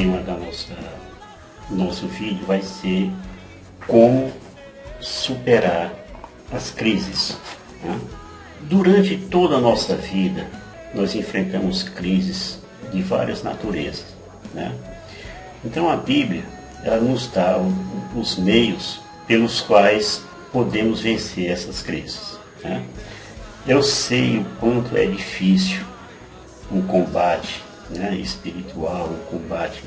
tema do nosso vídeo vai ser como superar as crises, né? Durante toda a nossa vida, nós enfrentamos crises de várias naturezas, né? Então a Bíblia, ela nos dá os meios pelos quais podemos vencer essas crises, né? Eu sei o quanto é difícil um combate, né, espiritual, um combate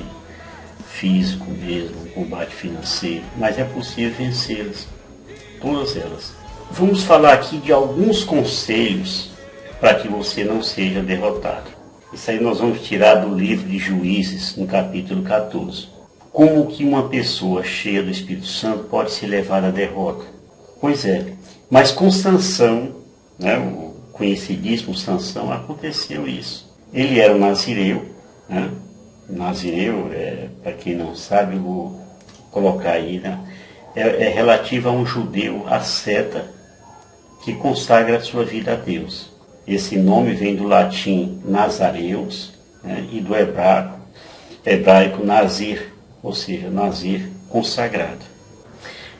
físico mesmo, um combate financeiro, mas é possível vencê-las, todas elas. Vamos falar aqui de alguns conselhos para que você não seja derrotado. Isso aí nós vamos tirar do livro de Juízes, no capítulo 14. Como que uma pessoa cheia do Espírito Santo pode se levar à derrota? Pois é, mas com Sansão, né, o conhecidíssimo Sansão, aconteceu isso. Ele era um nazireu, né? Nazireu, para quem não sabe, eu vou colocar aí, né? É relativo a um judeu asceta que consagra a sua vida a Deus. Esse nome vem do latim nazareus, né? E do hebraico nazir, ou seja, nazir consagrado.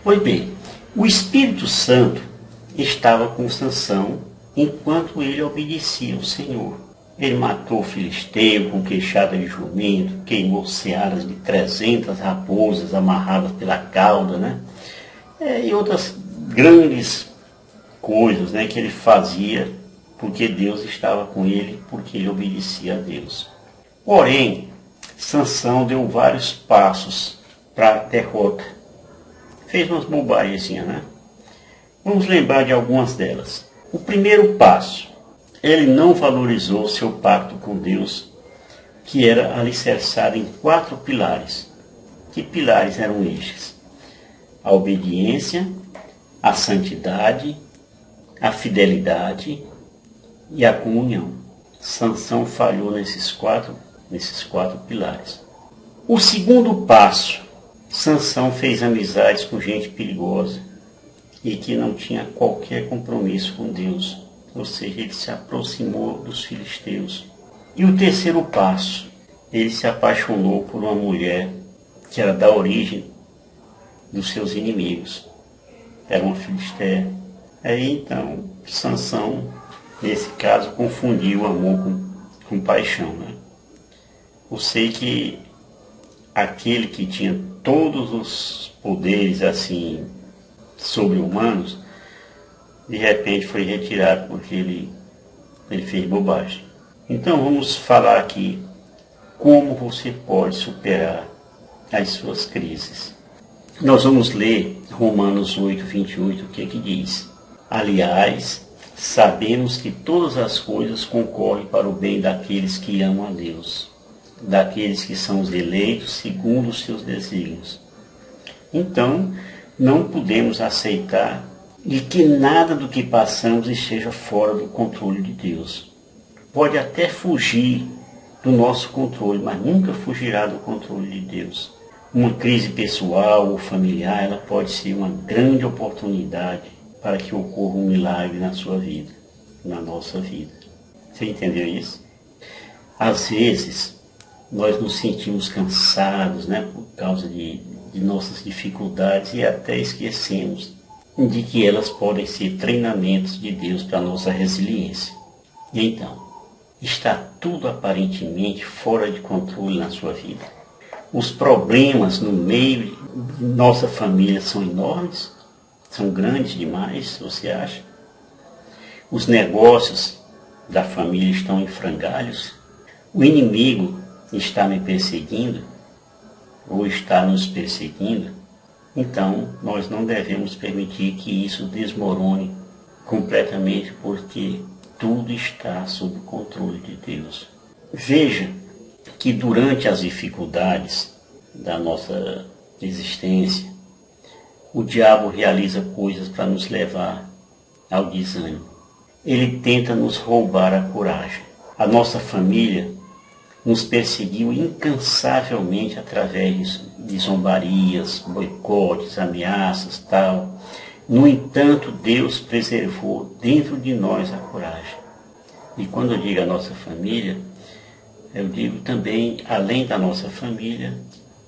Pois bem, o Espírito Santo estava com Sansão enquanto ele obedecia ao Senhor. Ele matou o filisteu com queixada de jumento, queimou searas de 300 raposas amarradas pela cauda, né? E outras grandes coisas, né, que ele fazia porque Deus estava com ele, porque ele obedecia a Deus. Porém, Sansão deu vários passos para a derrota. Fez umas bobagens, né? Vamos lembrar de algumas delas. O primeiro passo, ele não valorizou seu pacto com Deus, que era alicerçado em 4 pilares. Que pilares eram estes? A obediência, a santidade, a fidelidade e a comunhão. Sansão falhou nesses quatro pilares. O segundo passo, Sansão fez amizades com gente perigosa e que não tinha qualquer compromisso com Deus. Ou seja, ele se aproximou dos filisteus. E o terceiro passo, ele se apaixonou por uma mulher que era da origem dos seus inimigos. Era uma filisteia. Aí então, Sansão, nesse caso, confundiu o amor com paixão, né? Eu sei que aquele que tinha todos os poderes assim sobre-humanos, de repente foi retirado porque ele fez bobagem. Então vamos falar aqui como você pode superar as suas crises. Nós vamos ler Romanos 8, 28, o que diz? Aliás, sabemos que todas as coisas concorrem para o bem daqueles que amam a Deus, daqueles que são os eleitos segundo os seus desígnios. Então, não podemos aceitar de que nada do que passamos esteja fora do controle de Deus. Pode até fugir do nosso controle, mas nunca fugirá do controle de Deus. Uma crise pessoal ou familiar, ela pode ser uma grande oportunidade para que ocorra um milagre na sua vida, na nossa vida. Você entendeu isso? Às vezes, nós nos sentimos cansados, né, por causa de nossas dificuldades e até esquecemos de que elas podem ser treinamentos de Deus para a nossa resiliência. E então, está tudo aparentemente fora de controle na sua vida? Os problemas no meio de nossa família são enormes? São grandes demais, você acha? Os negócios da família estão em frangalhos? O inimigo está me perseguindo? Ou está nos perseguindo? Então, nós não devemos permitir que isso desmorone completamente, porque tudo está sob o controle de Deus. Veja que durante as dificuldades da nossa existência, o diabo realiza coisas para nos levar ao desânimo. Ele tenta nos roubar a coragem. A nossa família nos perseguiu incansavelmente através de zombarias, boicotes, ameaças, tal. No entanto, Deus preservou dentro de nós a coragem. E quando eu digo a nossa família, Eu digo também, além da nossa família,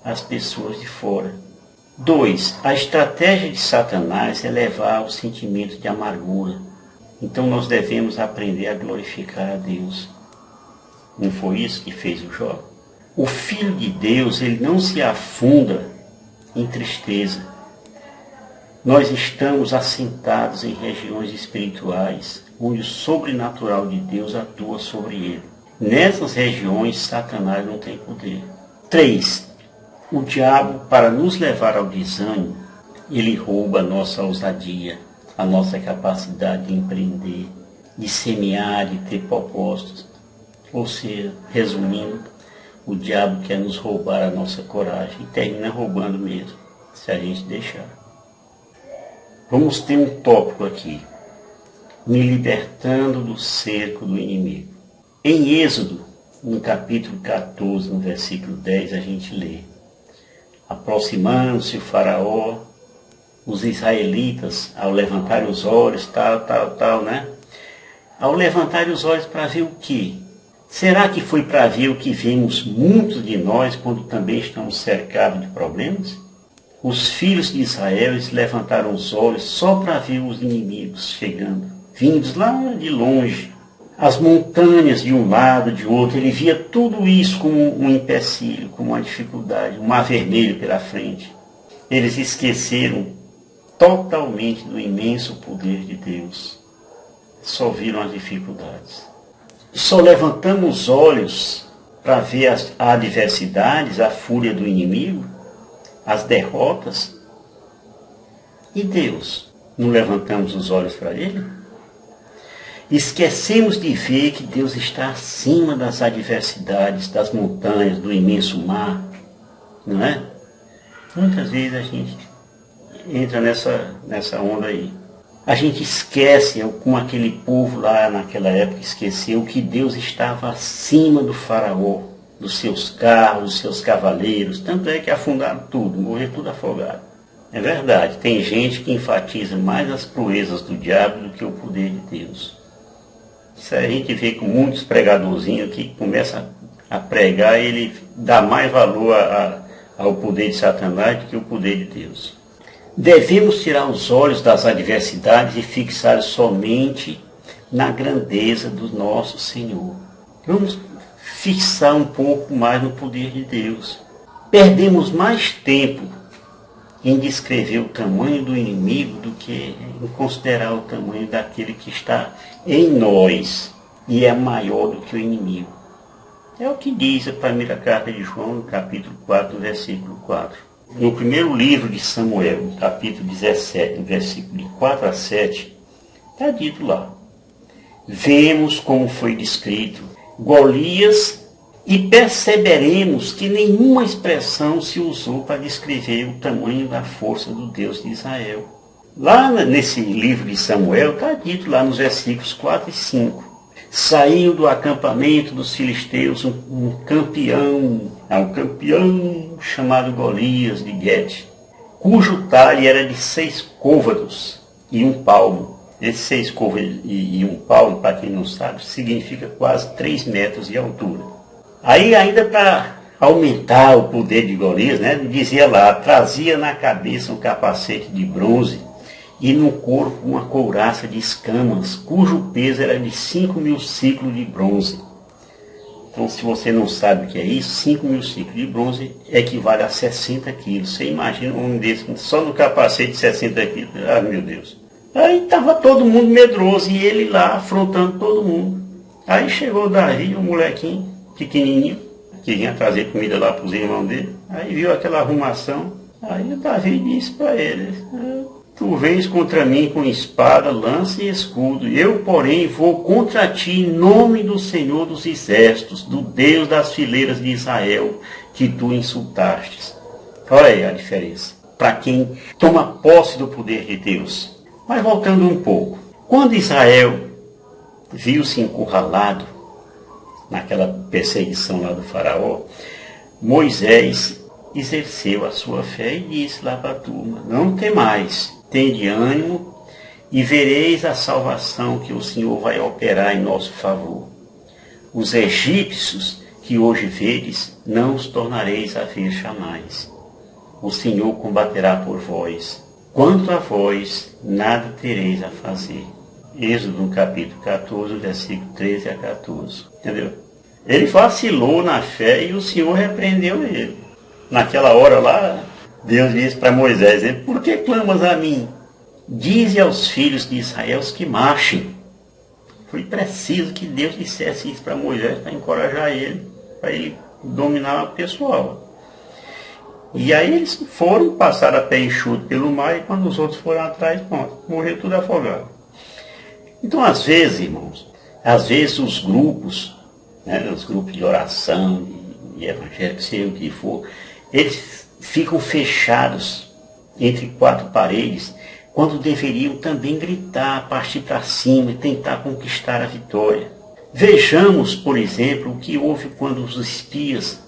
as pessoas de fora. 2. A estratégia de Satanás é levar ao sentimento de amargura. Então nós devemos aprender a glorificar a Deus. Não foi isso que fez o Jó? O Filho de Deus, ele não se afunda em tristeza. Nós estamos assentados em regiões espirituais, onde o sobrenatural de Deus atua sobre ele. Nessas regiões, Satanás não tem poder. 3. O diabo, para nos levar ao desânimo, ele rouba a nossa ousadia, a nossa capacidade de empreender, de semear, de ter propósitos. Ou seja, resumindo, o diabo quer nos roubar a nossa coragem e termina roubando mesmo, se a gente deixar. Vamos ter um tópico aqui, me libertando do cerco do inimigo. Em Êxodo, no capítulo 14, no versículo 10, a gente lê: aproximando-se o faraó, os israelitas, ao levantarem os olhos, né? Ao levantarem os olhos para ver o quê? Será que foi para ver o que vemos muitos de nós quando também estamos cercados de problemas? Os filhos de Israel levantaram os olhos só para ver os inimigos chegando, vindos lá de longe. As montanhas de um lado, de outro, ele via tudo isso como um empecilho, como uma dificuldade, um mar vermelho pela frente. Eles esqueceram totalmente do imenso poder de Deus. Só viram as dificuldades. Só levantamos os olhos para ver as adversidades, a fúria do inimigo, as derrotas. E Deus? Não levantamos os olhos para Ele? Esquecemos de ver que Deus está acima das adversidades, das montanhas, do imenso mar, não é? Muitas vezes a gente entra nessa onda aí. A gente esquece, como aquele povo lá naquela época esqueceu, que Deus estava acima do faraó, dos seus carros, dos seus cavaleiros. Tanto é que afundaram tudo, morreram tudo afogado. É verdade, tem gente que enfatiza mais as proezas do diabo do que o poder de Deus. Isso a gente vê com muitos pregadorzinhos que começam a pregar, ele dá mais valor ao poder de Satanás do que o poder de Deus. Devemos tirar os olhos das adversidades e fixar somente na grandeza do nosso Senhor. Vamos fixar um pouco mais no poder de Deus. Perdemos mais tempo em descrever o tamanho do inimigo do que em considerar o tamanho daquele que está em nós e é maior do que o inimigo. É o que diz a primeira carta de João, no capítulo 4, versículo 4. No primeiro livro de Samuel, no capítulo 17, no versículo de 4 a 7, está dito lá: vemos como foi descrito Golias e perceberemos que nenhuma expressão se usou para descrever o tamanho da força do Deus de Israel. Lá nesse livro de Samuel, está dito lá nos versículos 4 e 5. Saiu do acampamento dos filisteus um campeão chamado Golias de Gete, cujo talhe era de 6 côvados e 1 palmo. Esse 6 côvados e 1 palmo, para quem não sabe, significa quase 3 metros de altura. Aí ainda para aumentar o poder de Golias, né, dizia lá, trazia na cabeça um capacete de bronze e no corpo uma couraça de escamas, cujo peso era de 5.000 ciclos de bronze. Então, se você não sabe o que é isso, 5.000 ciclos de bronze equivale a 60 quilos. Você imagina um homem desse, só no capacete de 60 quilos. Ah, meu Deus. Aí estava todo mundo medroso e ele lá afrontando todo mundo. Aí chegou o Davi, um molequinho pequenininho, que vinha trazer comida lá para os irmãos dele. Aí viu aquela arrumação. Aí o Davi disse para ele: tu vens contra mim com espada, lança e escudo. Eu, porém, vou contra ti em nome do Senhor dos Exércitos, do Deus das fileiras de Israel, que tu insultastes. Olha aí a diferença. Para quem toma posse do poder de Deus. Mas voltando um pouco. Quando Israel viu-se encurralado naquela perseguição lá do faraó, Moisés exerceu a sua fé e disse lá para a turma: não temais. Tende ânimo e vereis a salvação que o Senhor vai operar em nosso favor. Os egípcios que hoje vedes, não os tornareis a ver jamais. O Senhor combaterá por vós. Quanto a vós, nada tereis a fazer. Êxodo, no capítulo 14, versículo 13 a 14. Entendeu? Ele vacilou na fé e o Senhor repreendeu ele. Naquela hora lá, Deus disse para Moisés, por que clamas a mim? Dize aos filhos de Israel que marchem. Foi preciso que Deus dissesse isso para Moisés, para encorajar ele, para ele dominar o pessoal. E aí eles foram, passaram a pé enxuto pelo mar, e quando os outros foram atrás, pronto, morreu tudo afogado. Então, às vezes, irmãos, os grupos, né, os grupos de oração, de evangelho, seja o que for, eles ficam fechados entre quatro paredes, quando deveriam também gritar, partir para cima e tentar conquistar a vitória. Vejamos, por exemplo, o que houve quando os espias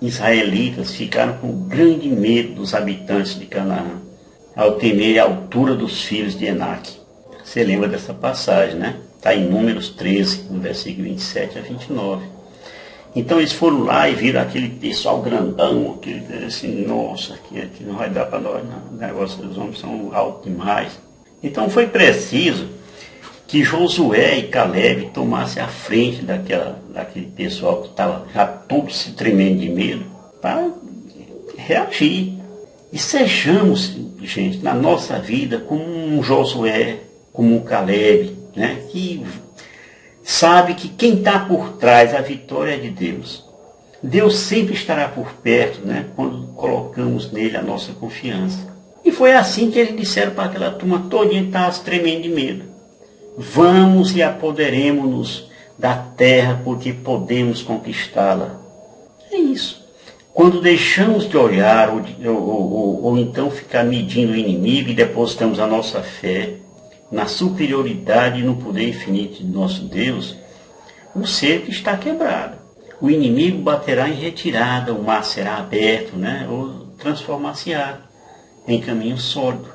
israelitas ficaram com grande medo dos habitantes de Canaã, ao temer a altura dos filhos de Enaque. Você lembra dessa passagem, né? Está em Números 13, no versículo 27 a 29. Então eles foram lá e viram aquele pessoal grandão, aquele assim, nossa, aqui não vai dar para nós, não. O negócio dos homens são altos demais. Então foi preciso que Josué e Caleb tomassem a frente daquele pessoal que estava já todo se tremendo de medo, para reagir. E sejamos, gente, na nossa vida como um Josué, como um Caleb, né, que sabe que quem está por trás, a vitória é de Deus. Deus sempre estará por perto, né, quando colocamos nele a nossa confiança. E foi assim que eles disseram para aquela turma todinha que estava tremendo de medo. Vamos e apoderemos-nos da terra, porque podemos conquistá-la. É isso. Quando deixamos de olhar ou então ficar medindo o inimigo e depositamos a nossa fé na superioridade e no poder infinito de nosso Deus, o cerco está quebrado. O inimigo baterá em retirada, o mar será aberto, né? Ou transformar-se-á em caminho sólido.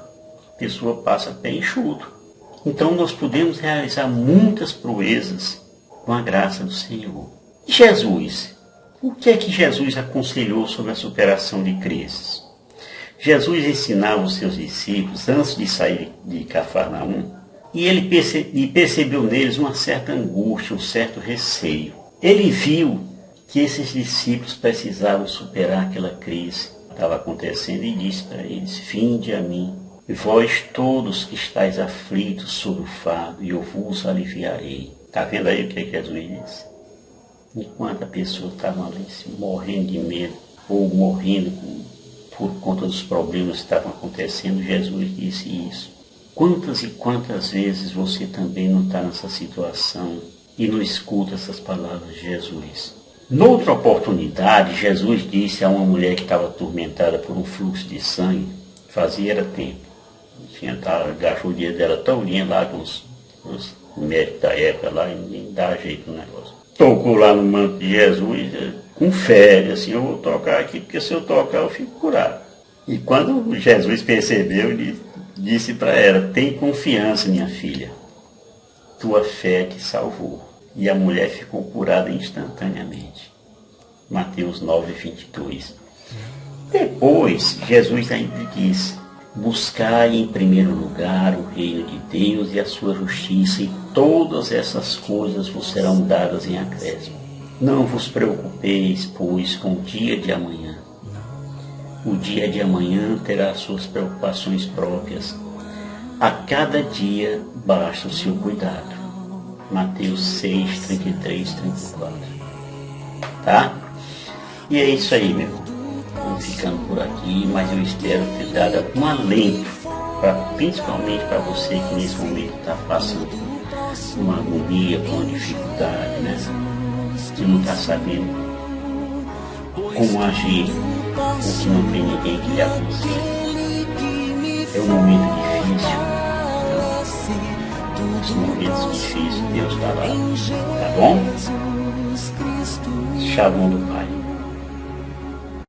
A pessoa passa pé enxuto. Então nós podemos realizar muitas proezas com a graça do Senhor. E Jesus? O que é que Jesus aconselhou sobre a superação de crises? Jesus ensinava os seus discípulos, antes de sair de Cafarnaum, e ele percebeu neles uma certa angústia, um certo receio. Ele viu que esses discípulos precisavam superar aquela crise que estava acontecendo e disse para eles, vinde a mim, vós todos que estáis aflitos sob o fardo, e eu vos aliviarei. Está vendo aí o que Jesus disse? Enquanto a pessoa estava ali morrendo de medo, ou morrendo por conta dos problemas que estavam acontecendo, Jesus disse isso. Quantas e quantas vezes você também não está nessa situação e não escuta essas palavras de Jesus? Noutra oportunidade, Jesus disse a uma mulher que estava atormentada por um fluxo de sangue, fazia era tempo. Gastou o dia dela todinha lá com os médicos da época lá e nem dá jeito no negócio. Tocou lá no manto de Jesus, com fé, assim, eu vou tocar aqui, porque se eu tocar eu fico curado. E quando Jesus percebeu, ele disse para ela, tem confiança, minha filha, tua fé te salvou. E a mulher ficou curada instantaneamente. Mateus 9, 22. Depois, Jesus ainda disse, buscai em primeiro lugar o reino de Deus e a sua justiça, e todas essas coisas vos serão dadas em acréscimo. Não vos preocupeis, pois, com o dia de amanhã. O dia de amanhã terá suas preocupações próprias. A cada dia basta o seu cuidado. Mateus 6, 33, 34. Tá? E é isso aí, meu irmão. Vamos ficando por aqui, mas eu espero ter dado algum alento, principalmente para você que nesse momento está passando por uma agonia, por uma dificuldade, né? Que não está sabendo como agir, ou que não tem ninguém que lhe aconselhe. É um momento difícil. Nos momentos difíceis, Deus está lá. Tá bom? Shalom do Pai.